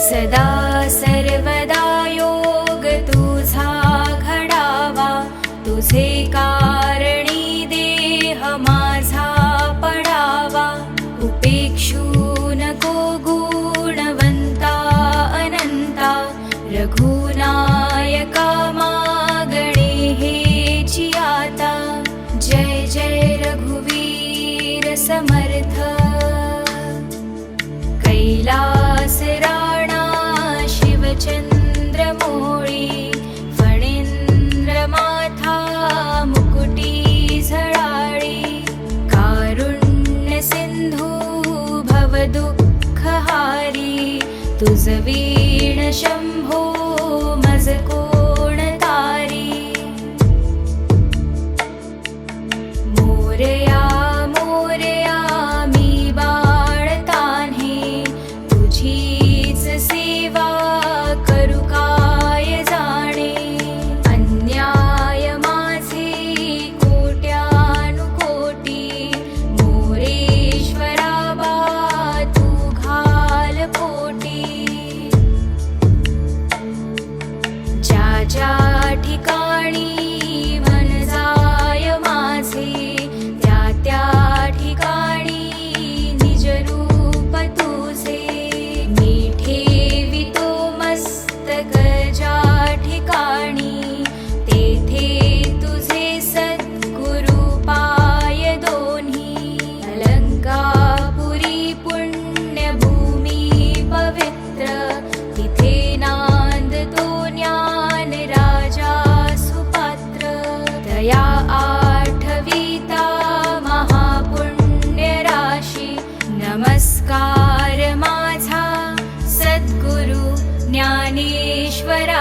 सदा सर्वदा योग तुझा घडावा, तुझे कारणी देह माझा पडावा. उपेक्षू नको गुणवंता अनंता, रघुनायका मागणे हेची आता. जय जय रघुवीर समर्थ. कैलास राणा शिवचंद्र मोळी, फणींद्र माथा मुकुटी झळाळी. कारुण्य सिंधू भव दुःखहारी, तुझ वीण शंभो मज कोण तारी. मोरया मोरया मी बाळ तान्हे, तुझीच सेवा करू काय जाणे. अन्याय माझे कोट्यानुकोटी, मोरेश्वरा बा तू घाल पोटी. ज्या ज्या ठिकाणी मन जाय माझे, त्या त्या ठिकाणी निज रूप तुझे. मी ठेवितो मस्तक ज्या ठिकाणी, तेथे तुझे सद्गुरु पाय दोन्ही. अलंकापुरी पुण्यभूमी पवित्र, तिथे नांदतो ज्ञान राजा सुपात्र. दया आठविता महापुण्य राशी, नमस्कार माझा सद्गुरु ज्ञानेश्वराशी.